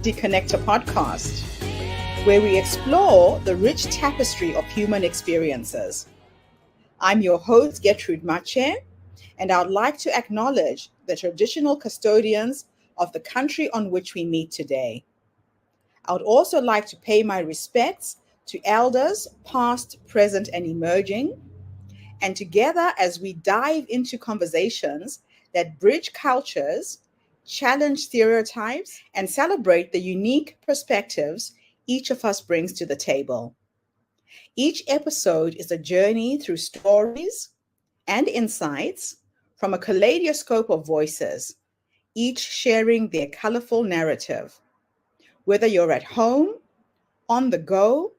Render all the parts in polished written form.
Diversity Connector podcast, where we explore the rich tapestry of human experiences. I'm your host, Gertrude Mache, and I'd like to acknowledge the traditional custodians of the country on which we meet today. I would also like to pay my respects to elders, past, present, and emerging, and together as we dive into conversations that bridge cultures, challenge stereotypes, and celebrate the unique perspectives each of us brings to the table. Each episode is a journey through stories and insights from a kaleidoscope of voices, each sharing their colorful narrative. Whether you're at home, on the go,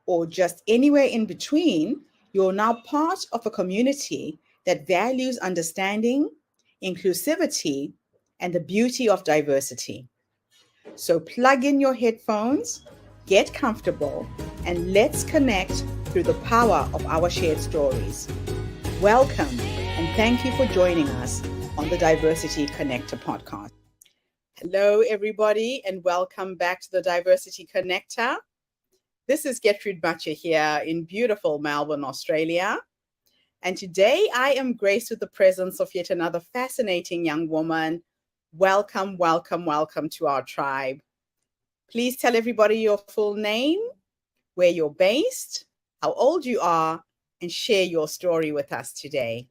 or just anywhere in between, you're now part of a community that values understanding, inclusivity, and the beauty of diversity. So plug in your headphones, get comfortable, and let's connect through the power of our shared stories. Welcome, and thank you for joining us on the Diversity Connector podcast. Hello, everybody, and welcome back to the Diversity Connector. This is Gertrude Mache here in beautiful Melbourne, Australia. And today I am graced with the presence of yet another fascinating young woman. Welcome, welcome, welcome to our tribe. Please tell everybody your full name, where you're based, how old you are, and share your story with us today.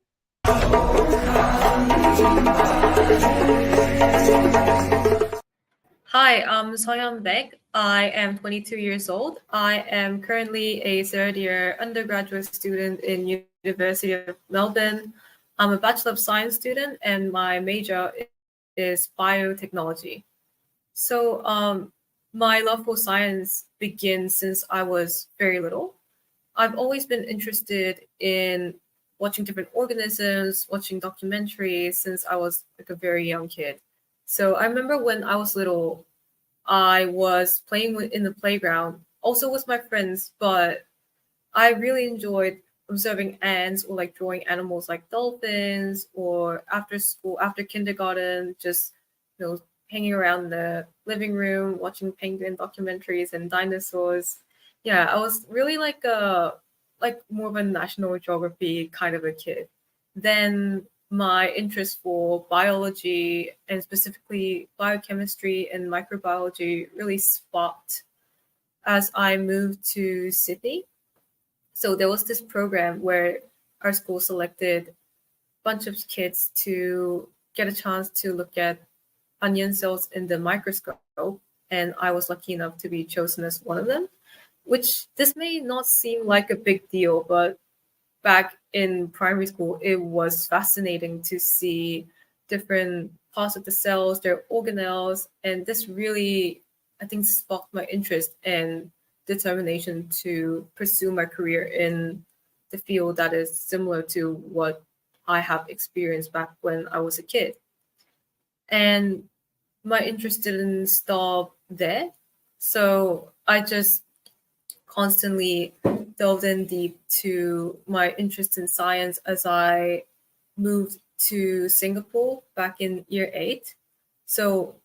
Hi, I'm Seohyun Baek. I am 22 years old. I am currently a third-year undergraduate student in University of Melbourne. I'm a Bachelor of Science student, and my major is biotechnology. So my love for science begins since I was very little. I've always been interested in watching different organisms, watching documentaries since I was like a very young kid. So I remember when I was little, I was playing in the playground, also with my friends, but I really enjoyed observing ants or like drawing animals like dolphins, or after school, after kindergarten, just hanging around the living room, watching penguin documentaries and dinosaurs. Yeah, I was really like more of a National Geography kind of a kid. Then my interest for biology and specifically biochemistry and microbiology really sparked as I moved to Sydney. So there was this program where our school selected a bunch of kids to get a chance to look at onion cells in the microscope, and I was lucky enough to be chosen as one of them, which this may not seem like a big deal, but back in primary school, it was fascinating to see different parts of the cells, their organelles, and this really, I think, sparked my interest and determination to pursue my career in the field that is similar to what I have experienced back when I was a kid. And my interest didn't stop there. So I just constantly delved in deep to my interest in science as I moved to Singapore back in year 8. So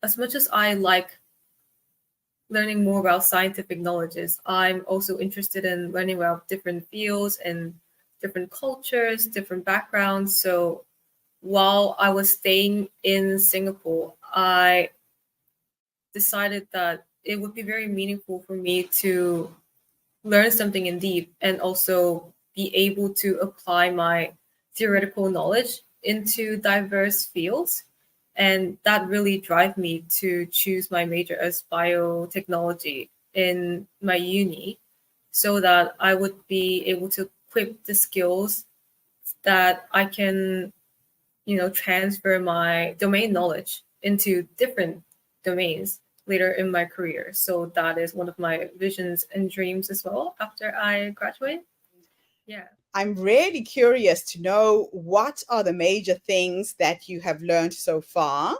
as much as I like learning more about scientific knowledges, I'm also interested in learning about different fields and different cultures, different backgrounds. So while I was staying in Singapore, I decided that it would be very meaningful for me to learn something in deep and also be able to apply my theoretical knowledge into diverse fields. And that really drive me to choose my major as biotechnology in my uni, so that I would be able to equip the skills that I can, transfer my domain knowledge into different domains later in my career. So that is one of my visions and dreams as well after I graduate. Yeah. I'm really curious to know, what are the major things that you have learned so far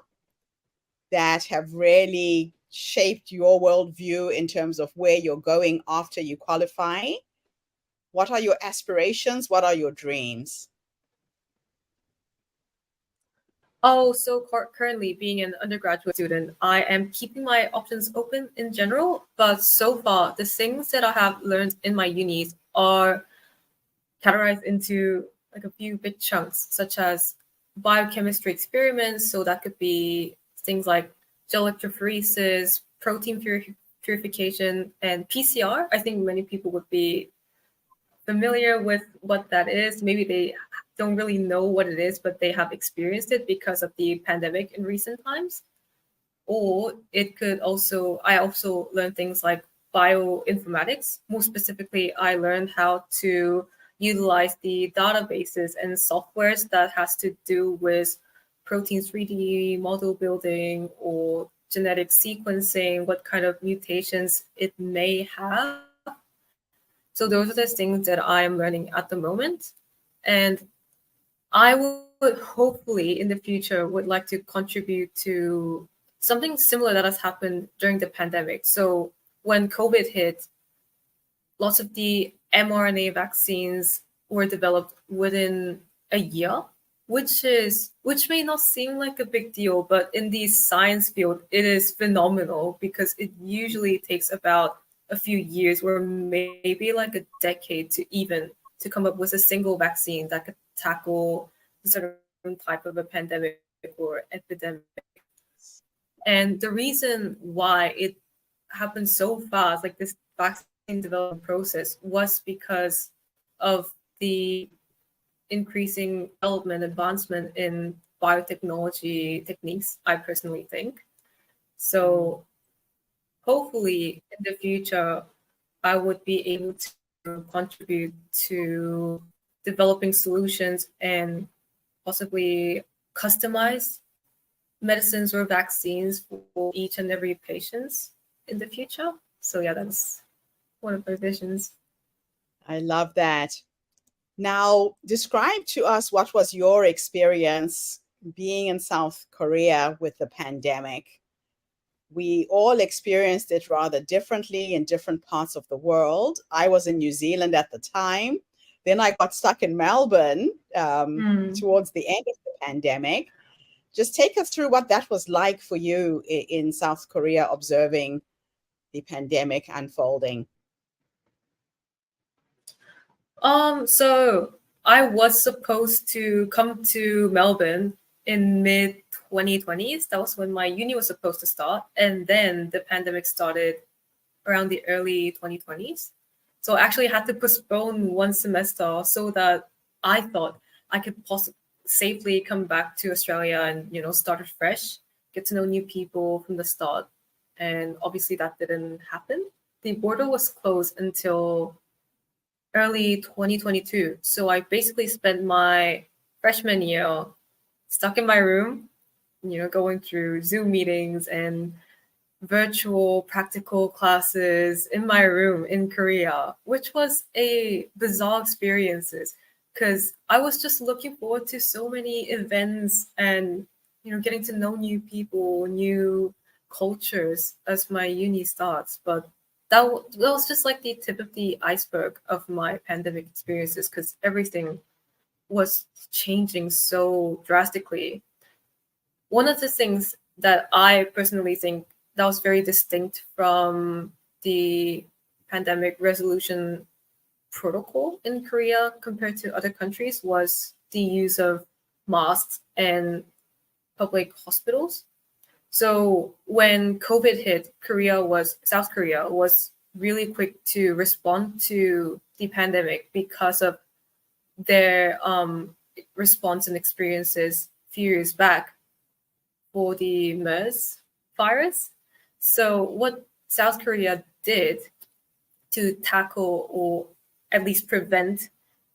that have really shaped your worldview in terms of where you're going after you qualify? What are your aspirations? What are your dreams? Oh, so currently being an undergraduate student, I am keeping my options open in general, but so far the things that I have learned in my unis are categorized into like a few big chunks, such as biochemistry experiments. So that could be things like gel electrophoresis, protein purification, and PCR. I think many people would be familiar with what that is. Maybe they don't really know what it is, but they have experienced it because of the pandemic in recent times. Or it could also, I also learned things like bioinformatics. More specifically, I learned how to utilize the databases and softwares that has to do with protein 3D model building or genetic sequencing, what kind of mutations it may have. So those are the things that I am learning at the moment. And I would hopefully in the future would like to contribute to something similar that has happened during the pandemic. So when COVID hit, lots of the mRNA vaccines were developed within a year, which may not seem like a big deal, but in the science field, it is phenomenal because it usually takes about a few years or maybe like a decade to come up with a single vaccine that could tackle a certain type of a pandemic or epidemic. And the reason why it happened so fast, like this vaccine development process, was because of the increasing development, advancement in biotechnology techniques, I personally think. So hopefully in the future, I would be able to contribute to developing solutions and possibly customize medicines or vaccines for each and every patient in the future. So yeah, that's one of my visions. I love that. Now, describe to us what was your experience being in South Korea with the pandemic. We all experienced it rather differently in different parts of the world. I was in New Zealand at the time. Then I got stuck in Melbourne towards the end of the pandemic. Just take us through what that was like for you in South Korea, observing the pandemic unfolding. So I was supposed to come to Melbourne in mid 2020s. That was when my uni was supposed to start, and then the pandemic started around the early 2020s. So I actually had to postpone one semester so that I thought I could possibly safely come back to Australia and start fresh, get to know new people from the start. And obviously that didn't happen. The border was closed until early 2022. So I basically spent my freshman year stuck in my room, going through Zoom meetings and virtual practical classes in my room in Korea, which was a bizarre experience because I was just looking forward to so many events and getting to know new people, new cultures as my uni starts. But that was just like the tip of the iceberg of my pandemic experiences because everything was changing so drastically. One of the things that I personally think that was very distinct from the pandemic resolution protocol in Korea compared to other countries was the use of masks and public hospitals. So when COVID hit, South Korea was really quick to respond to the pandemic because of their response and experiences a few years back for the MERS virus. So what South Korea did to tackle or at least prevent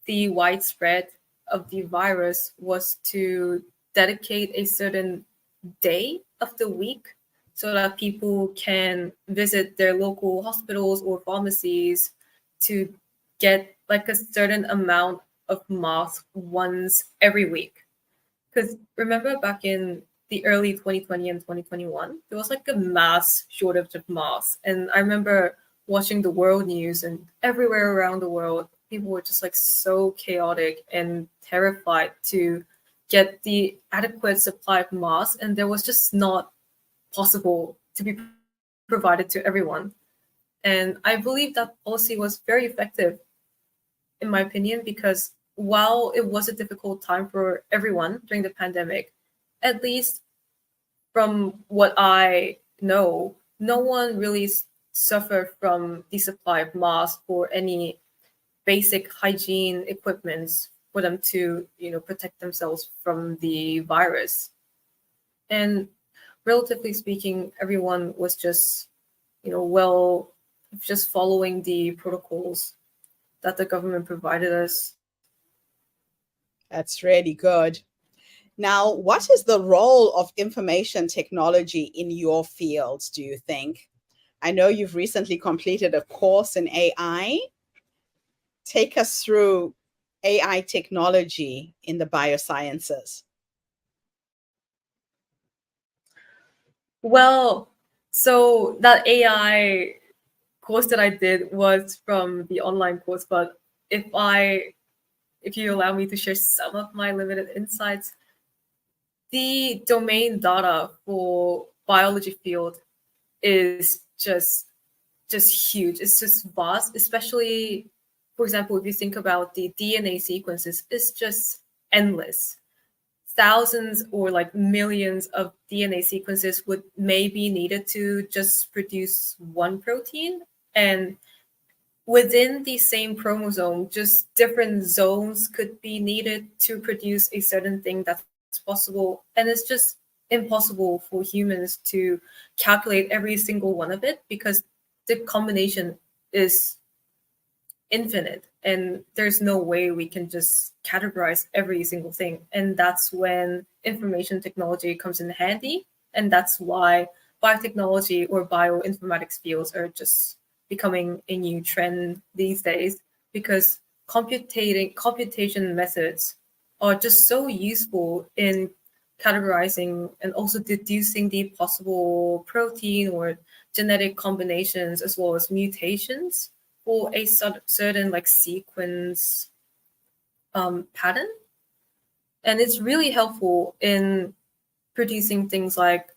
the widespread of the virus was to dedicate a certain day of the week so that people can visit their local hospitals or pharmacies to get like a certain amount of masks once every week. Because remember back in the early 2020 and 2021, there was like a mass shortage of masks. And I remember watching the world news and everywhere around the world, people were just like so chaotic and terrified to get the adequate supply of masks, and there was just not possible to be provided to everyone. And I believe that policy was very effective, in my opinion, because while it was a difficult time for everyone during the pandemic, at least from what I know, no one really suffered from the supply of masks or any basic hygiene equipments for them to, protect themselves from the virus. And relatively speaking, everyone was just, well, just following the protocols that the government provided us. That's really good. Now, what is the role of information technology in your field, do you think? I know you've recently completed a course in AI. Take us through AI technology in the biosciences. Well, so that AI course that I did was from the online course, but if I if you allow me to share some of my limited insights, the domain data for biology field is just huge. It's just vast, especially, for example, if you think about the DNA sequences, it's just endless. Thousands or like millions of DNA sequences would maybe needed to just produce one protein. And within the same chromosome, just different zones could be needed to produce a certain thing that's possible. And it's just impossible for humans to calculate every single one of it because the combination is infinite and there's no way we can just categorize every single thing. And that's when information technology comes in handy. And that's why biotechnology or bioinformatics fields are just becoming a new trend these days because computation methods are just so useful in categorizing and also deducing the possible protein or genetic combinations as well as mutations for a certain like sequence pattern. And it's really helpful in producing things like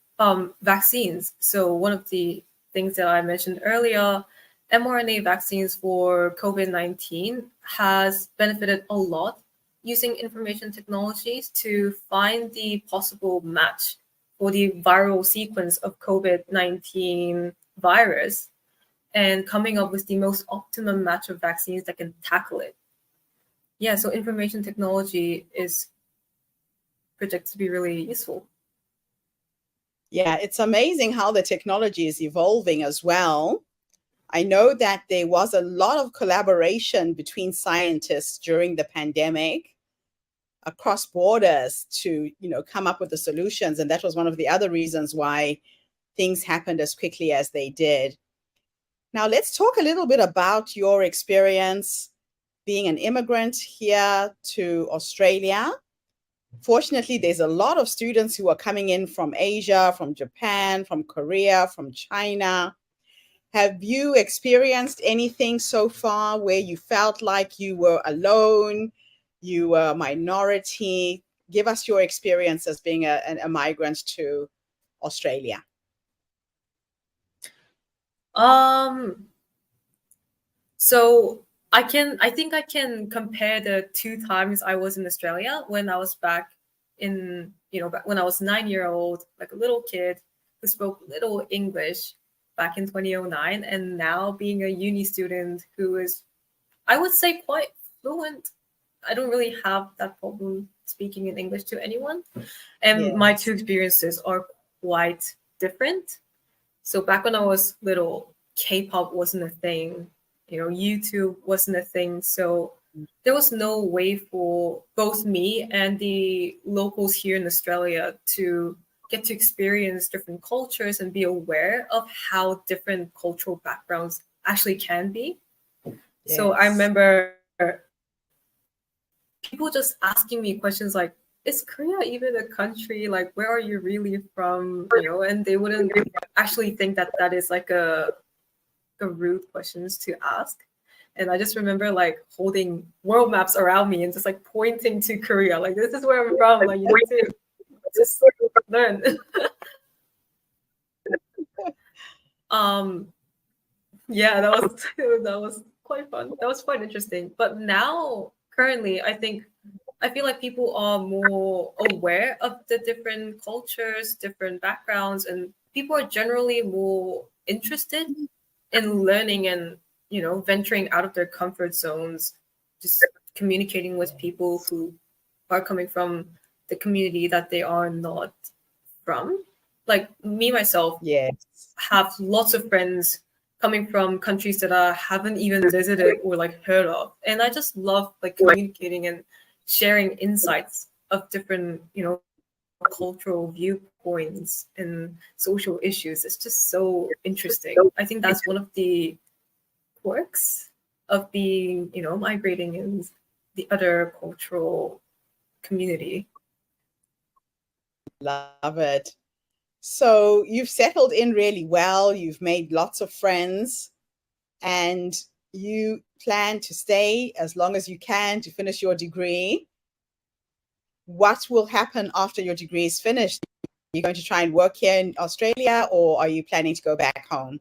vaccines. So one of the things that I mentioned earlier, mRNA vaccines for COVID-19 has benefited a lot using information technologies to find the possible match for the viral sequence of COVID-19 virus and coming up with the most optimum match of vaccines that can tackle it. Yeah, so information technology is projected to be really useful. Yeah, it's amazing how the technology is evolving as well. I know that there was a lot of collaboration between scientists during the pandemic across borders to, come up with the solutions. And that was one of the other reasons why things happened as quickly as they did. Now, let's talk a little bit about your experience being an immigrant here to Australia. Fortunately, there's a lot of students who are coming in from Asia, from Japan, from Korea, from China. Have you experienced anything so far where you felt like you were alone, you were a minority? Give us your experience as being a migrant to Australia. Um, so I think I can compare the two times I was in Australia when I was back in, when I was 9 year old, like a little kid who spoke little English back in 2009, and now being a uni student who is, I would say, quite fluent. I don't really have that problem speaking in English to anyone. And my two Yes. experiences are quite different. So back when I was little, K-pop wasn't a thing. YouTube wasn't a thing. So there was no way for both me and the locals here in Australia to get to experience different cultures and be aware of how different cultural backgrounds actually can be. So I Yes. remember people just asking me questions like, is Korea even a country? Like, where are you really from? And they wouldn't actually think that that is like a rude questions to ask. And I just remember like holding world maps around me and just like pointing to Korea, like this is where I'm from. Like you need to just learn. Yeah, that was that was quite fun. That was quite interesting. But now, currently, I feel like people are more aware of the different cultures, different backgrounds, and people are generally more interested in learning and, you know, venturing out of their comfort zones, just communicating with people who are coming from the community that they are not from. Like me myself Yes. have lots of friends coming from countries that I haven't even visited or like heard of. And I just love like communicating and sharing insights of different, you know, cultural viewpoints and social issues. It's just so interesting. I think that's one of the quirks of being, you know, migrating in the other cultural community. Love it. So you've settled in really well, you've made lots of friends, and you plan to stay as long as you can to finish your degree. What will happen after your degree is finished? Are you going to try and work here in Australia, or are you planning to go back home?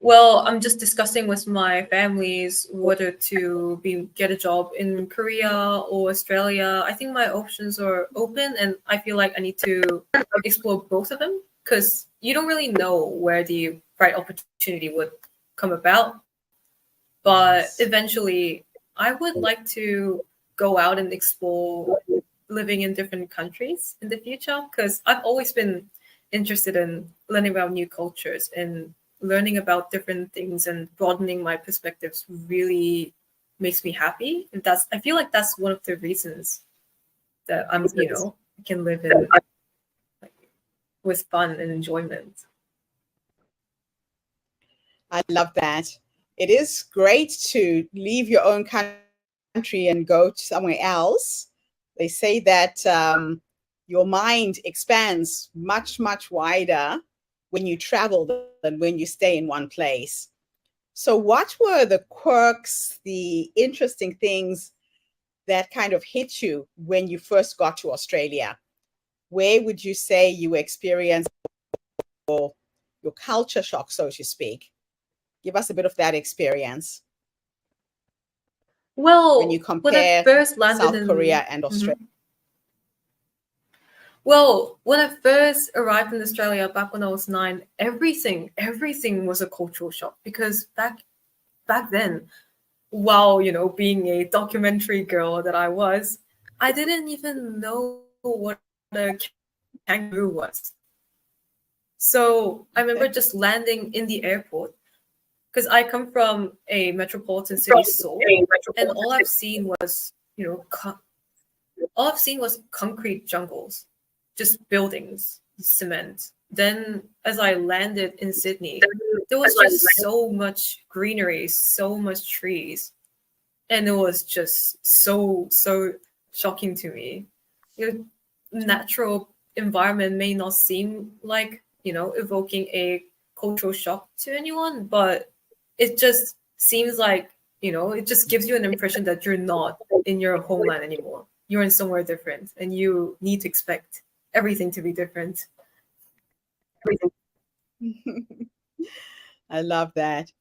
Well, I'm just discussing with my families whether to get a job in Korea or Australia. I think my options are open, and I feel like I need to explore both of them because you don't really know where the right opportunity would come about. But Yes. eventually, I would like to go out and explore living in different countries in the future because I've always been interested in learning about new cultures and learning about different things, and broadening my perspectives really makes me happy. And that's, I feel like that's one of the reasons that I'm, you know, can live in like, with fun and enjoyment. I love that. It is great to leave your own country and go to somewhere else. They say that your mind expands much, much wider when you travel than when you stay in one place. So, what were the quirks, the interesting things that kind of hit you when you first got to Australia? Where would you say you experienced your culture shock, so to speak? Give us a bit of that experience when you Well, when I compare first landed South in Korea and Mhm. Australia. Well, when I first arrived in Australia back when I was 9, everything was a cultural shock because back then, while, you know, being a documentary girl that I was, I didn't even know what a kangaroo was. So I remember just landing in the airport because I come from a metropolitan city, Seoul, and all I've seen was, you know, all I've seen was concrete jungles, just buildings, cement. Then, as I landed in Sydney, there was just so much greenery, so much trees, and it was just so shocking to me. You know, natural environment may not seem like, you know, evoking a cultural shock to anyone, but it just seems like, you know, it just gives you an impression that you're not in your homeland anymore. You're in somewhere different, and you need to expect everything to be different. I love that.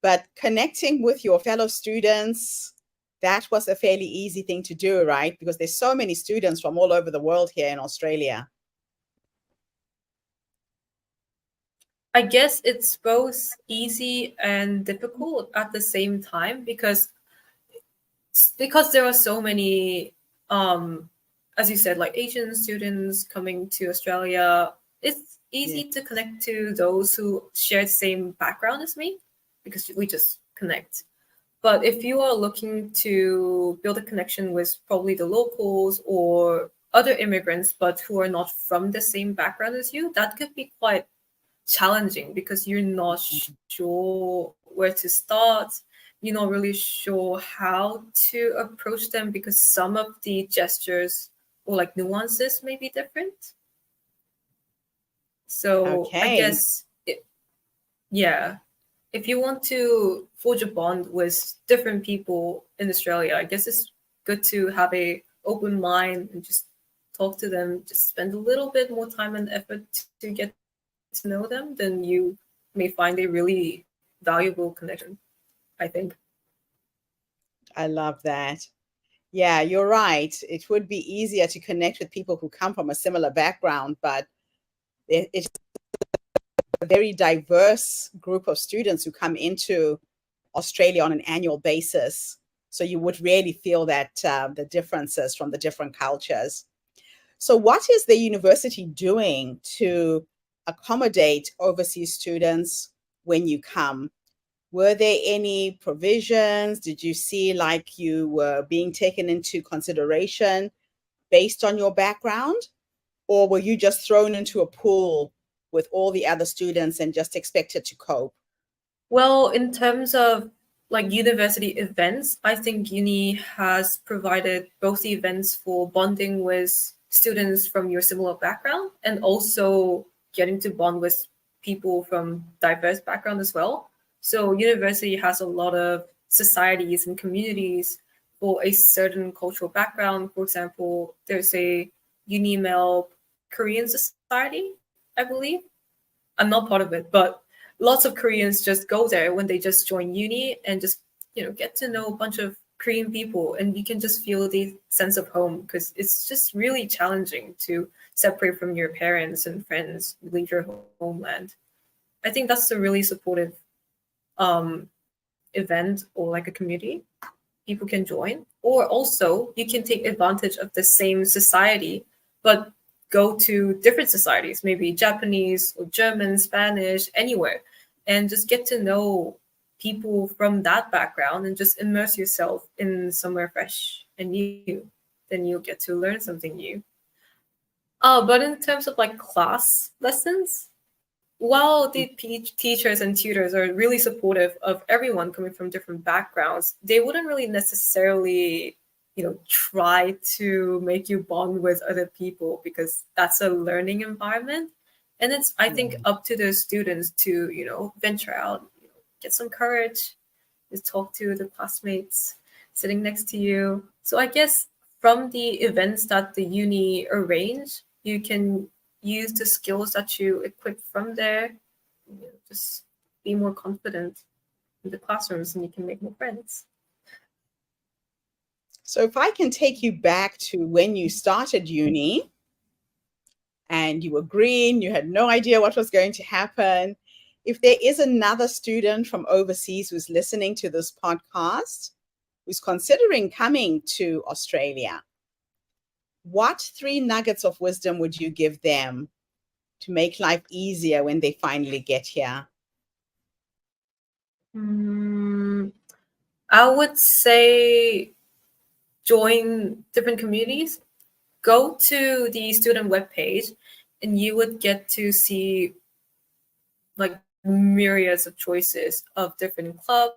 But connecting with your fellow students, that was a fairly easy thing to do, right? Because there's so many students from all over the world here in Australia. I guess it's both easy and difficult at the same time because there are so many um as you said, like Asian students coming to Australia. It's Yeah. easy to connect to those who share the same background as me because we just connect. But if you are looking to build a connection with probably the locals or other immigrants but who are not from the same background as you, that could be quite challenging because you're not sure where to start. You're not really sure how to approach them because some of the gestures or like nuances may be different. So I Okay. guess, yeah. if you want to forge a bond with different people in Australia, I guess it's good to have a open mind and just talk to them, just spend a little bit more time and effort to get to know them, then you may find a really valuable connection, I think. I love that. Yeah, you're right. It would be easier to connect with people who come from a similar background, but it's a very diverse group of students who come into Australia on an annual basis. So you would really feel that the differences from the different cultures. So, what is the university doing to accommodate overseas students when you come? Were there any provisions? Did you see like you were being taken into consideration based on your background? Or were you just thrown into a pool with all the other students and just expected to cope? Well, in terms of like university events, I think uni has provided both events for bonding with students from your similar background and also getting to bond with people from diverse background as well. So university has a lot of societies and communities for a certain cultural background. For example, there's a Uni-Mel Korean society, I believe. I'm not part of it, but lots of Koreans just go there when they just join uni and just get to know a bunch of Korean people, and you can just feel the sense of home because it's just really challenging to separate from your parents and friends, leave your homeland. I think that's a really supportive um, event or like a community people can join. Or also, you can take advantage of the same society, but go to different societies, maybe Japanese or German, Spanish, anywhere, and just get to know people from that background and just immerse yourself in somewhere fresh and new. Then you'll get to learn something new. But in terms of like class lessons, while the teachers and tutors are really supportive of everyone coming from different backgrounds, they wouldn't really necessarily, try to make you bond with other people because that's a learning environment. And it's, I think, Yeah. up to the students to, venture out, get some courage, just talk to the classmates sitting next to you. So I guess from the events that the uni arrange, you can use the skills that you equip from there. Just be more confident in the classrooms, and you can make more friends. So, if I can take you back to when you started uni and you were green, you had no idea what was going to happen. If there is another student from overseas who's listening to this podcast, who's considering coming to Australia, what three nuggets of wisdom would you give them to make life easier when they finally get here? Mm, I would say join different communities. Go to the student webpage, and you would get to see like myriads of choices of different clubs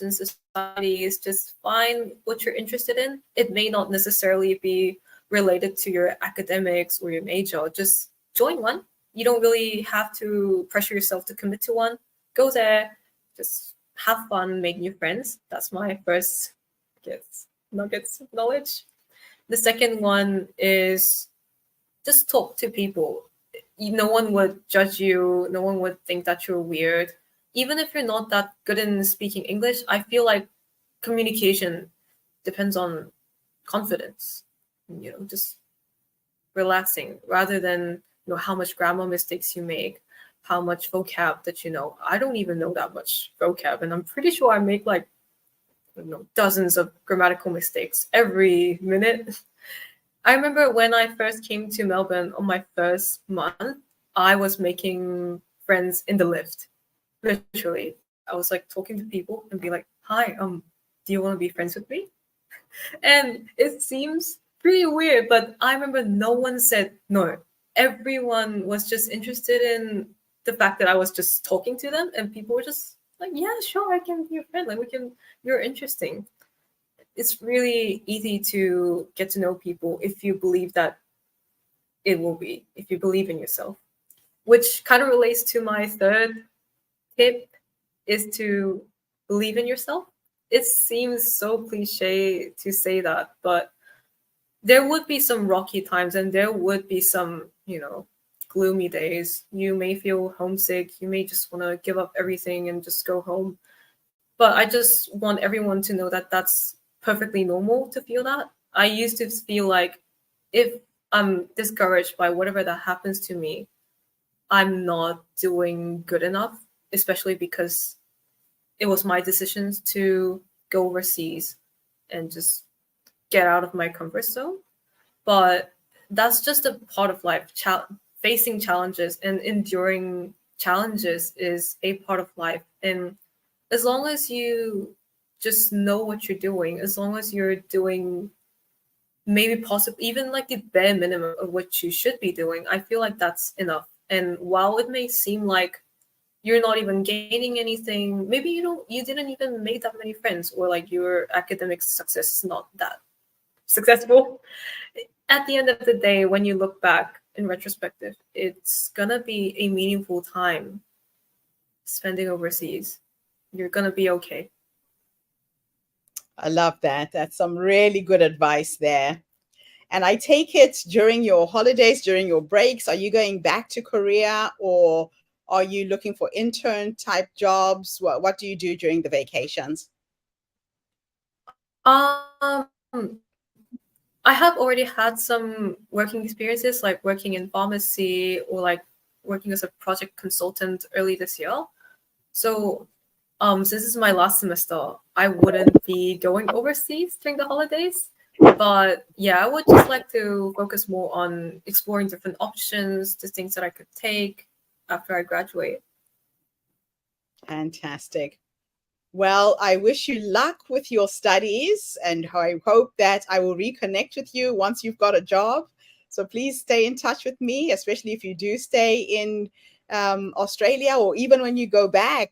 and societies. Just find what you're interested in. It may not necessarily be related to your academics or your major. Just join one. You don't really have to pressure yourself to commit to one. Go there, just have fun, make new friends. That's my first, I guess, nuggets of knowledge. The second one is just talk to people. No one would judge you. No one would think that you're weird. Even if you're not that good in speaking English, I feel like communication depends on confidence. Just relaxing rather than how much grammar mistakes you make, how much vocab that you know. I don't even know that much vocab, and I'm pretty sure I make like dozens of grammatical mistakes every minute. I remember when I first came to Melbourne on my first month, I was making friends in the lift. Literally, I was like talking to people and be like, "Hi, do you want to be friends with me?" And it seems pretty weird, but I remember no one said no. Everyone was just interested in the fact that I was just talking to them, and people were just like, "Yeah, sure, I can be your friend. Like, we can. You're interesting." It's really easy to get to know people if you believe that it will be, if you believe in yourself, which kind of relates to my third tip is to believe in yourself. It seems so cliche to say that, but there would be some rocky times and there would be some, gloomy days. You may feel homesick. You may just want to give up everything and just go home. But I just want everyone to know that that's perfectly normal to feel that. I used to feel like if I'm discouraged by whatever that happens to me, I'm not doing good enough, especially because it was my decisions to go overseas and just get out of my comfort zone. But that's just a part of life. Facing challenges and enduring challenges is a part of life. And as long as you just know what you're doing, as long as you're doing maybe possibly even like the bare minimum of what you should be doing, I feel like that's enough. And while it may seem like you're not even gaining anything, maybe you didn't even make that many friends, or like your academic success is not that successful. At the end of the day, when you look back in retrospective, it's gonna be a meaningful time spending overseas. You're gonna be okay. I love that. That's some really good advice there. And I take it during your holidays, during your breaks, are you going back to Korea, or are you looking for intern type jobs? What do you do during the vacations? I have already had some working experiences, like working in pharmacy or like working as a project consultant early this year. So since this is my last semester, I wouldn't be going overseas during the holidays. But yeah, I would just like to focus more on exploring different options, the things that I could take after I graduate. Fantastic. Well, I wish you luck with your studies, and I hope that I will reconnect with you once you've got a job. So please stay in touch with me, especially if you do stay in Australia, or even when you go back.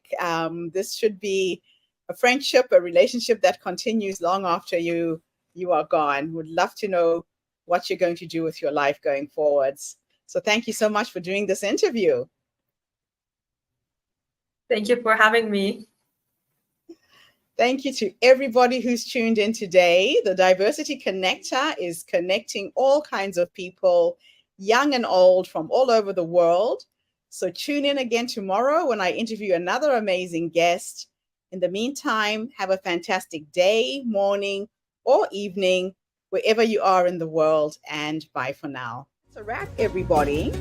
This should be a friendship, a relationship that continues long after you are gone. Would love to know what you're going to do with your life going forwards. So thank you so much for doing this interview. Thank you for having me. Thank you to everybody who's tuned in today. The Diversity Connector is connecting all kinds of people, young and old, from all over the world. So tune in again tomorrow when I interview another amazing guest. In the meantime, have a fantastic day, morning, or evening, wherever you are in the world, and bye for now. That's a wrap, everybody,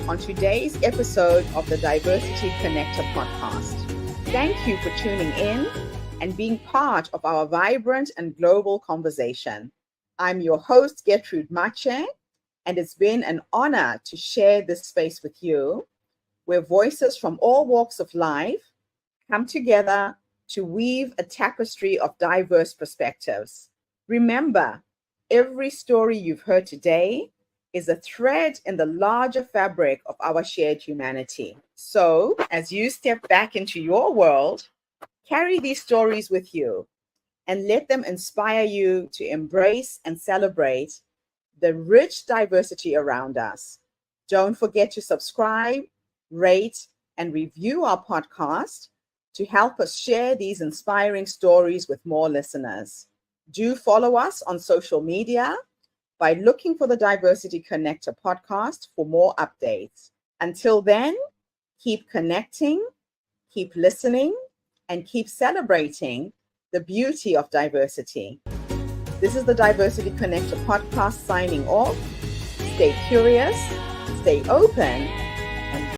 on today's episode of the Diversity Connector podcast. Thank you for tuning in and being part of our vibrant and global conversation. I'm your host, Gertrude Mache, and it's been an honor to share this space with you, where voices from all walks of life come together to weave a tapestry of diverse perspectives. Remember, every story you've heard today is a thread in the larger fabric of our shared humanity. So, as you step back into your world, carry these stories with you and let them inspire you to embrace and celebrate the rich diversity around us. Don't forget to subscribe, rate, and review our podcast to help us share these inspiring stories with more listeners. Do follow us on social media by looking for the Diversity Connector podcast for more updates. Until then, keep connecting, keep listening, and keep celebrating the beauty of diversity. This is the Diversity Connector podcast signing off. Stay curious, stay open,